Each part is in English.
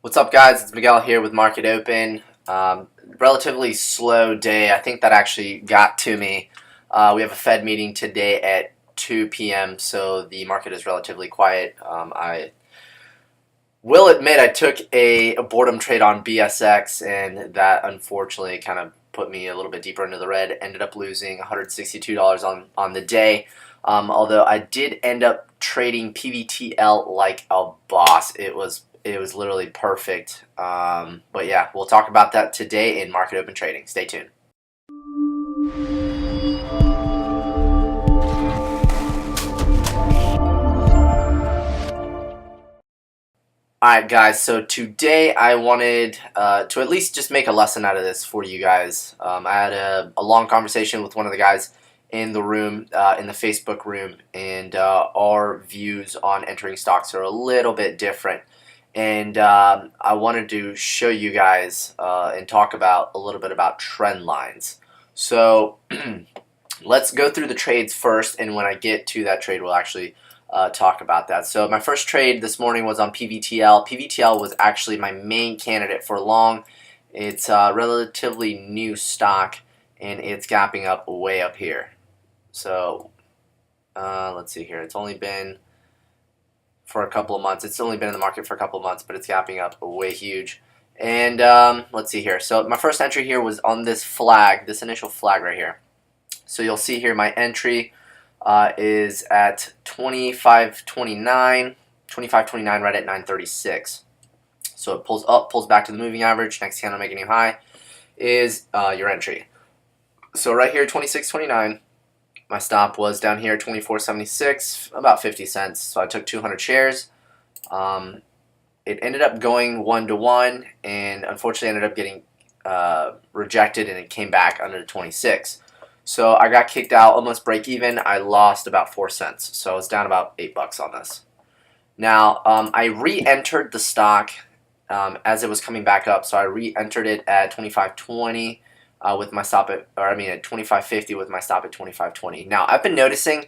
What's up, guys? It's Miguel here with Market Open. Relatively slow day. I think that actually got to me. We have a Fed meeting today at 2 p.m., so the market is relatively quiet. I will admit I took a boredom trade on BSX, and that unfortunately kind of put me a little bit deeper into the red. Ended up losing $162 on the day. Although I did end up trading PVTL like a boss. It was literally perfect. But yeah, we'll talk about that today in Market Open Trading. Stay tuned. Alright, guys, so today I wanted to at least just make a lesson out of this for you guys. I had a long conversation with one of the guys in the room, in the Facebook room, and our views on entering stocks are a little bit different. And I wanted to show you guys and talk about a little bit about trend lines. So let's go through the trades first, and when I get to that trade, we'll actually talk about that. So my first trade this morning was on PVTL. PVTL was actually my main candidate for long. It's a relatively new stock, and it's gapping up way up here. So let's see here. It's only been for a couple of months. It's only been in the market for a couple of months, but it's gapping up way huge. And let's see here. So my first entry here was on this flag, this initial flag right here. So you'll see here my entry is at 25.29 right at 936. So it pulls up, pulls back to the moving average. Next candle make a new high is your entry. So right here, 26.29. My stop was down here, 24.76, about 50 cents. So I took 200 shares. It ended up going 1-to-1, and unfortunately ended up getting rejected, and it came back under the 26. So I got kicked out, almost break even. I lost about 4 cents. So I was down about $8 on this. Now, I re-entered the stock as it was coming back up. So I re-entered it at 25.20 with my stop at, at 25.50 with my stop at 25.20. Now, I've been noticing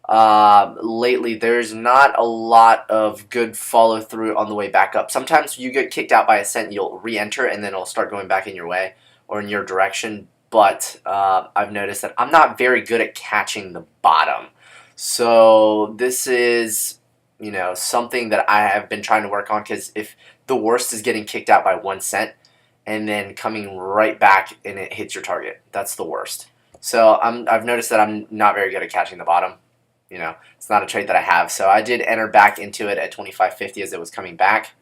lately there's not a lot of good follow through on the way back up. Sometimes you get kicked out by a cent, you'll re-enter, and then it'll start going back in your way or in your direction. But I've noticed that I'm not very good at catching the bottom. So this is, something that I have been trying to work on, because if the worst is getting kicked out by 1 cent and then coming right back and it hits your target, that's the worst. So I've noticed that I'm not very good at catching the bottom. It's not a trade that I have. So I did enter back into it at 25.50 as it was coming back.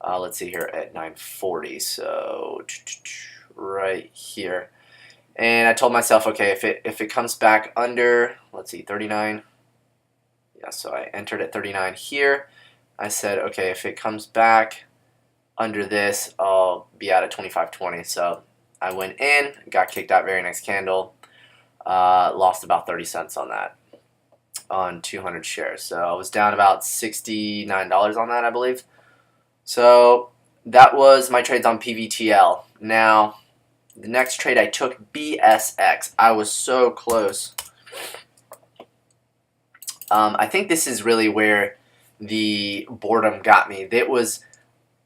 Let's see here at 940. So right here. And I told myself, okay, if it comes back under, let's see, 39. Yeah, so I entered at 39 here. I said, okay, if it comes back under this, I'll be out at 25.20. So I went in, got kicked out very next candle, lost about 30 cents on that, on 200 shares. So I was down about $69 on that, I believe. So that was my trades on PVTL. Now, the next trade I took BSX. I was so close. I think this is really where the boredom got me. It was,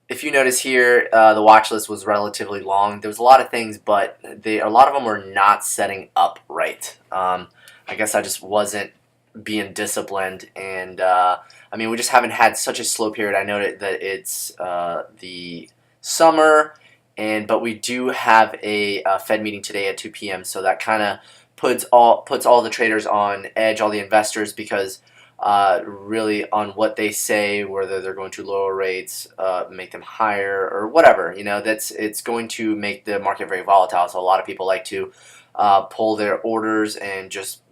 if you notice here, the watch list was relatively long. There was a lot of things, but a lot of them were not setting up right. I guess I just wasn't being disciplined, and we just haven't had such a slow period. I know that it's the summer, but we do have a Fed meeting today at 2 p.m. So that kind of puts all the traders on edge, all the investors, because really on what they say, whether they're going to lower rates, make them higher, or whatever, it's going to make the market very volatile. So a lot of people like to pull their orders and just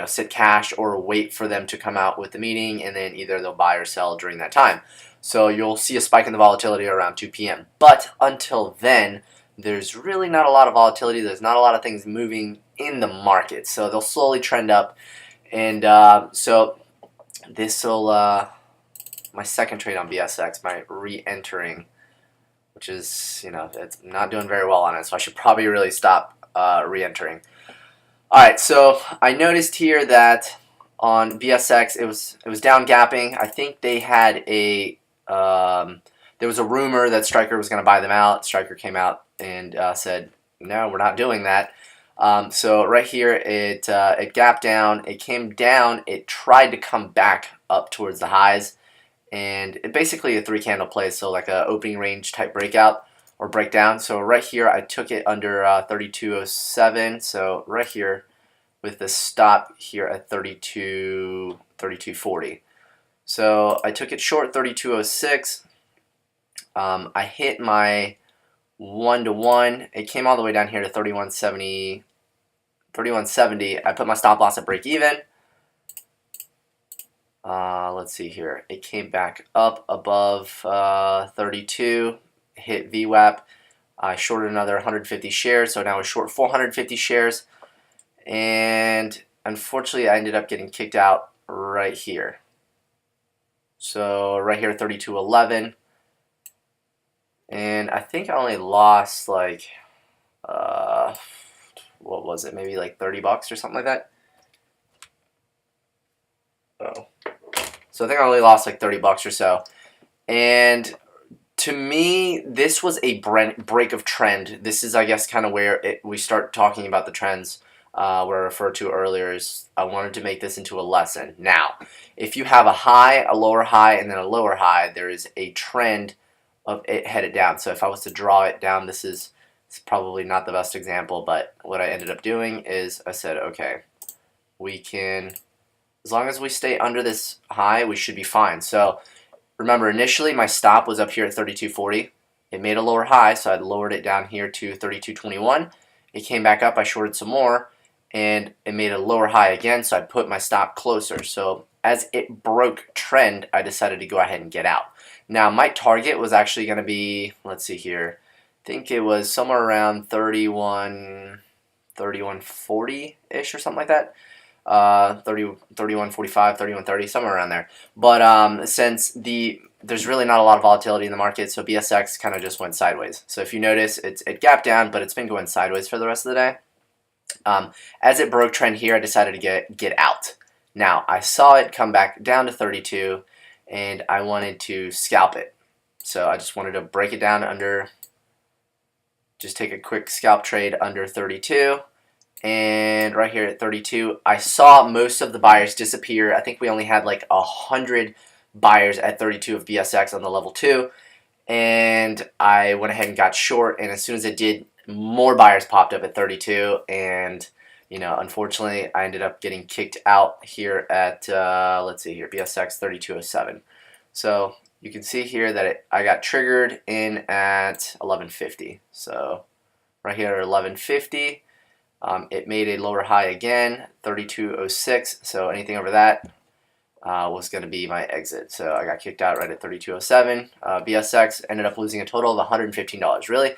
sit cash, or wait for them to come out with the meeting, and then either they'll buy or sell during that time. So you'll see a spike in the volatility around 2 p.m. But until then, there's really not a lot of volatility. There's not a lot of things moving in the market. So they'll slowly trend up. And so this will, my second trade on BSX, my re-entering, which is, it's not doing very well on it. So I should probably really stop re-entering. All right, so I noticed here that on BSX it was down gapping. I think they had a there was a rumor that Stryker was going to buy them out. Stryker came out and said, no, we're not doing that. So right here, it gapped down. It came down. It tried to come back up towards the highs. And it basically a 3-candle play, so like a opening range type breakout or breakdown. So right here, I took it under 3207. So right here with the stop here at 3240. So I took it short 3206. I hit my 1-to-1. It came all the way down here to 3170. I put my stop loss at break even. Let's see here. It came back up above 32, hit VWAP. I shorted another 150 shares, so now I short 450 shares. And unfortunately, I ended up getting kicked out right here. So right here, 3211. And I think I only lost like, what was it? Maybe like $30 or something like that. Oh. So I think I only lost like $30 or so. And to me, this was a break of trend. This is, I guess, kind of where we start talking about the trends where I referred to earlier. Is I wanted to make this into a lesson. Now, if you have a high, a lower high, and then a lower high, there is a trend of it headed down. So if I was to draw it down, this is probably not the best example, but what I ended up doing is I said, okay, we can, as long as we stay under this high, we should be fine. So remember, initially my stop was up here at 3240. It made a lower high, so I lowered it down here to 3221. It came back up, I shorted some more, and it made a lower high again, so I put my stop closer. So as it broke trend, I decided to go ahead and get out. Now, my target was actually going to be, let's see here, I think it was somewhere around 3140-ish or something like that. 3145, 3130, somewhere around there. But since there's really not a lot of volatility in the market, so BSX kind of just went sideways. So if you notice, it gapped down, but it's been going sideways for the rest of the day. As it broke trend here, I decided to get out. Now, I saw it come back down to 32, and I wanted to scalp it. So I just wanted to break it down under, just take a quick scalp trade under 32. And right here at 32, I saw most of the buyers disappear. I think we only had like 100 buyers at 32 of BSX on the level 2. And I went ahead and got short, and as soon as it did, more buyers popped up at 32, and unfortunately, I ended up getting kicked out here at, let's see here, BSX 3207. So you can see here that I got triggered in at 1150. So right here at 1150, it made a lower high again, 3206. So anything over that was going to be my exit. So I got kicked out right at 3207. BSX ended up losing a total of $115. Really,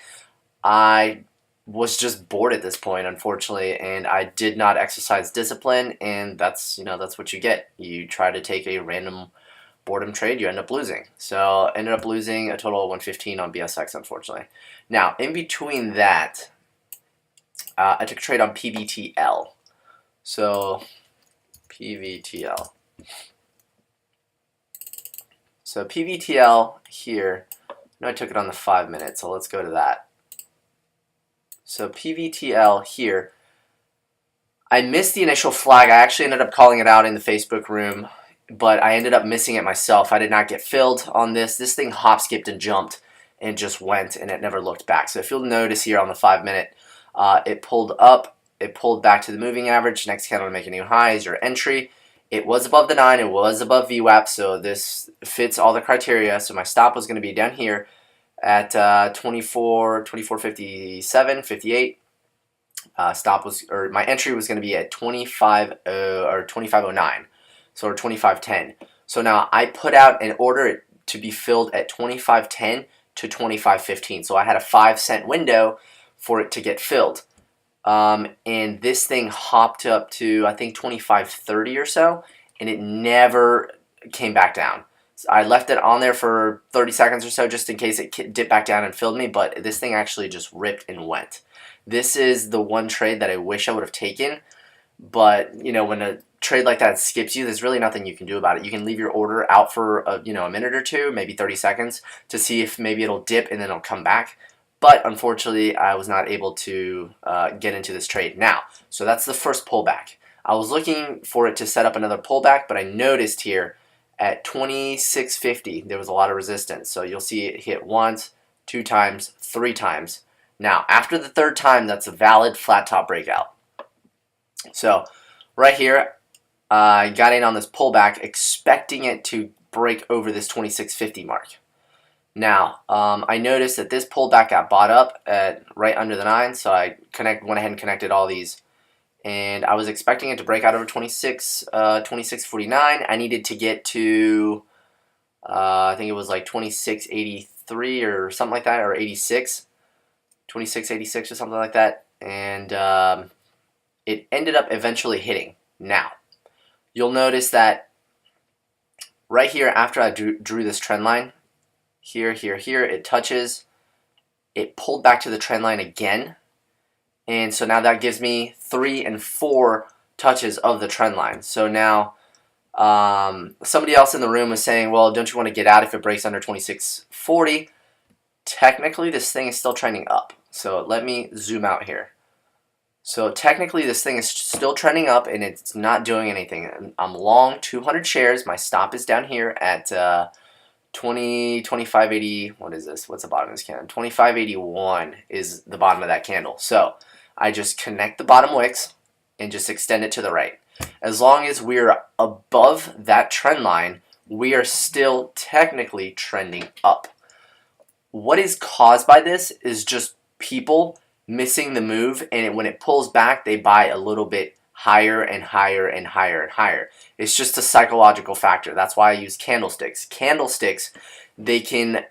I was just bored at this point, unfortunately, and I did not exercise discipline, and that's what you get. You try to take a random boredom trade, you end up losing. So ended up losing a total of 115 on BSX, unfortunately. Now, in between that, I took a trade on PVTL. So PVTL. So PVTL here, I took it on the 5 minute, so let's go to that. So PVTL here, I missed the initial flag. I actually ended up calling it out in the Facebook room, but I ended up missing it myself. I did not get filled on this. This thing hop, skipped, and jumped and just went, and it never looked back. So if you'll notice here on the 5 minute, it pulled up, it pulled back to the moving average. Next candle to make a new high is your entry. It was above the 9. It was above VWAP, so this fits all the criteria. So my stop was going to be down here at 24.57, 58. Stop was, or my entry was going to be at 25.09, so 25.10. So now I put out an order to be filled at 25.10 to 25.15. So I had a 5-cent window for it to get filled. And this thing hopped up to, I think, 25.30 or so, and it never came back down. I left it on there for 30 seconds or so just in case it dipped back down and filled me, but this thing actually just ripped and went. This is the one trade that I wish I would have taken, but when trade like that skips you, there's really nothing you can do about it. You can leave your order out for a minute or two, maybe 30 seconds, to see if maybe it'll dip and then it'll come back. But unfortunately, I was not able to get into this trade. Now, so that's the first pullback. I was looking for it to set up another pullback, but I noticed here at 26.50 there was a lot of resistance. So you'll see it hit once, 2 times, 3 times. Now, after the 3rd time, that's a valid flat top breakout. So right here, I got in on this pullback expecting it to break over this 26.50 mark. Now, I noticed that this pullback got bought up at right under the 9, so I went ahead and connected all these. And I was expecting it to break out over 26.49. I needed to get to, I think it was like 26.83 or something like that, or 86. 26.86 or something like that. And it ended up eventually hitting. Now, you'll notice that right here after I drew this trend line, here, it touches, it pulled back to the trend line again, and so now that gives me 3 and 4 touches of the trend line. So now somebody else in the room was saying, well, don't you want to get out if it breaks under 26.40? Technically, this thing is still trending up. So let me zoom out here. So technically, this thing is still trending up, and it's not doing anything. I'm long 200 shares. My stop is down here at 25.80. What is this? What's the bottom of this candle? 25.81 is the bottom of that candle. So I just connect the bottom wicks and just extend it to the right. As long as we're above that trend line, we are still technically trending up. What is caused by this is just people missing the move, and when it pulls back, they buy a little bit higher and higher and higher and higher. It's just a psychological factor. That's why I use candlesticks. Candlesticks, they can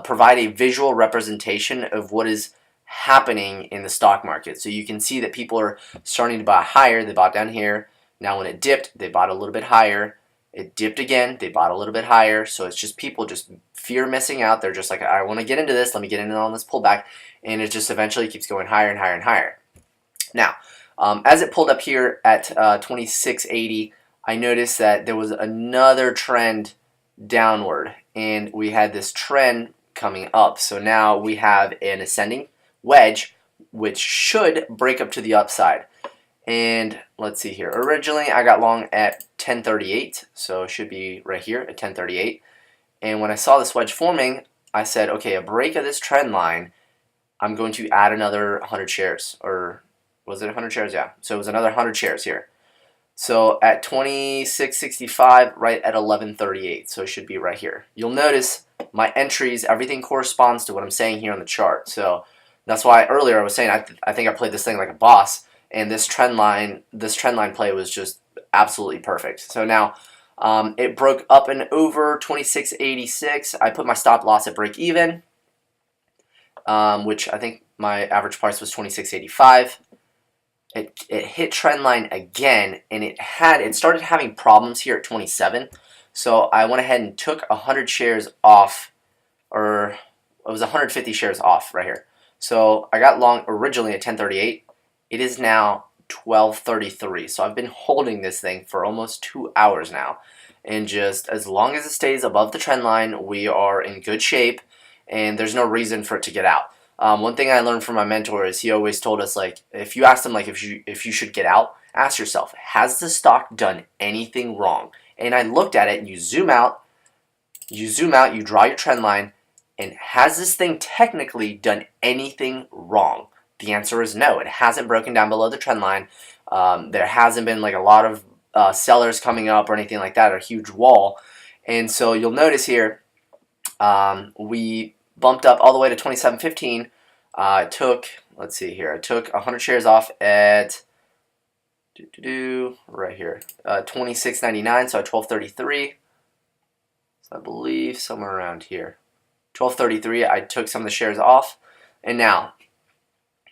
provide a visual representation of what is happening in the stock market. So you can see that people are starting to buy higher. They bought down here. Now when it dipped, they bought a little bit higher. It dipped again. They bought a little bit higher. So it's just people just fear missing out. They're just like, I want to get into this. Let me get in on this pullback. And it just eventually keeps going higher and higher and higher. Now, as it pulled up here at 26.80, I noticed that there was another trend downward. And we had this trend coming up. So now we have an ascending wedge, which should break up to the upside. And let's see here. Originally, I got long at 10.38, so it should be right here at 10.38. And when I saw this wedge forming, I said, okay, a break of this trend line, I'm going to add another 100 shares. Or was it 100 shares? Yeah. So it was another 100 shares here. So at 26.65, right at 11.38. So it should be right here. You'll notice my entries, everything corresponds to what I'm saying here on the chart. So that's why earlier I was saying I think I played this thing like a boss. And this trend line play was just absolutely perfect. So now it broke up and over 26.86. I put my stop loss at break even, which I think my average price was 26.85. It hit trend line again, and it started having problems here at 27. So I went ahead and took 100 shares off, or it was 150 shares off right here. So I got long originally at 10.38. It is now 12.33, so I've been holding this thing for almost 2 hours now, and just as long as it stays above the trend line, we are in good shape, and there's no reason for it to get out. One thing I learned from my mentor is he always told us, like, if you ask them like if you should get out, ask yourself, has the stock done anything wrong? And I looked at it, and you zoom out, you draw your trend line, and has this thing technically done anything wrong? The answer is no. It hasn't broken down below the trend line. There hasn't been like a lot of sellers coming up or anything like that, or a huge wall. And so you'll notice here, we bumped up all the way to 27.15. Let's see here, I took 100 shares off at right here, 26.99, so at 12.33. So I believe somewhere around here, 12.33. I took some of the shares off, and now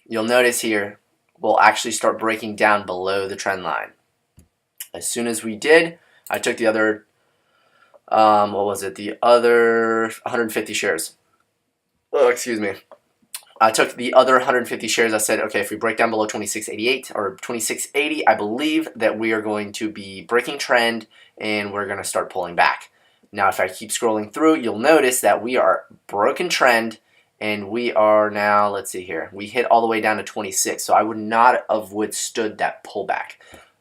you'll notice here we'll actually start breaking down below the trend line. As soon as we did, I took the other, the other 150 shares. Oh, excuse me. I took the other 150 shares. I said, okay, if we break down below 26.88 or 26.80, I believe that we are going to be breaking trend and we're going to start pulling back. Now, if I keep scrolling through, you'll notice that we are broken trend and we are now, let's see here, we hit all the way down to 26. So I would not have withstood that pullback.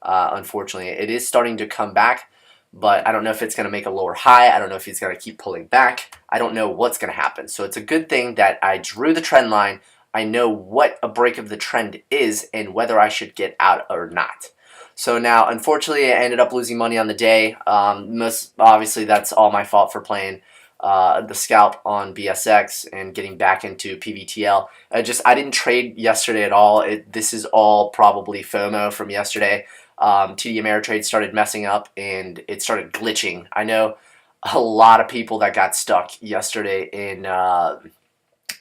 Unfortunately, it is starting to come back, but I don't know if it's going to make a lower high. I don't know if it's going to keep pulling back. I don't know what's going to happen. So it's a good thing that I drew the trend line. I know what a break of the trend is and whether I should get out or not. So now, unfortunately, I ended up losing money on the day. Most obviously, that's all my fault for playing the scalp on BSX and getting back into PVTL. I didn't trade yesterday at all. This is all probably FOMO from yesterday. TD Ameritrade started messing up and it started glitching. I know a lot of people that got stuck yesterday in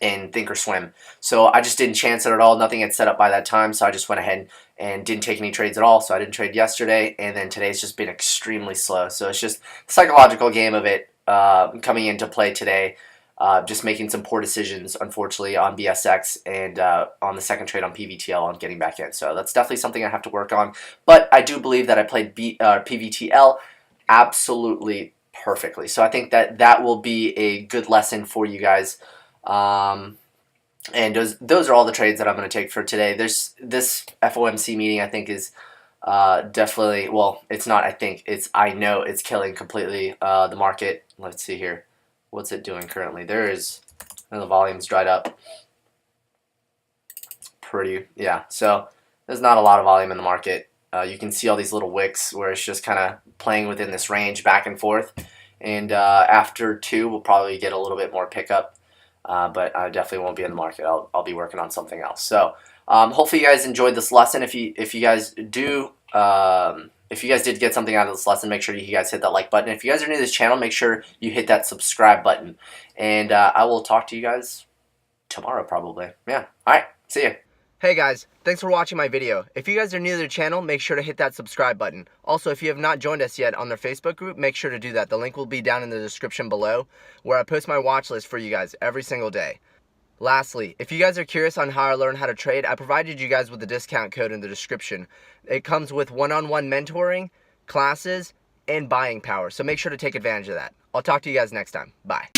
Thinkorswim. So I just didn't chance it at all. Nothing had set up by that time, so I just went ahead and didn't take any trades at all. So I didn't trade yesterday, and then today's just been extremely slow. So it's just a psychological game of it coming into play today. Just making some poor decisions, unfortunately, on BSX and on the second trade on PVTL on getting back in. So that's definitely something I have to work on. But I do believe that I played PVTL absolutely perfectly. So I think that will be a good lesson for you guys. And those are all the trades that I'm going to take for today. This FOMC meeting, I think, is definitely, well, it's not I think, I know it's killing completely the market. Let's see here. What's it doing currently? The volume's dried up. Yeah, so there's not a lot of volume in the market. You can see all these little wicks where it's just kind of playing within this range back and forth. And after 2, we'll probably get a little bit more pickup. But I definitely won't be in the market. I'll be working on something else. So hopefully you guys enjoyed this lesson. If you guys do, if you guys did get something out of this lesson, make sure you guys hit that like button. If you guys are new to this channel, make sure you hit that subscribe button. And I will talk to you guys tomorrow probably. Yeah. All right. See ya. Hey guys, thanks for watching my video. If you guys are new to the channel, make sure to hit that subscribe button. Also, if you have not joined us yet on their Facebook group, make sure to do that. The link will be down in the description below, where I post my watch list for you guys every single day. Lastly, if you guys are curious on how I learned how to trade, I provided you guys with the discount code in the description. It comes with one-on-one mentoring, classes, and buying power, so make sure to take advantage of that. I'll talk to you guys next time. Bye.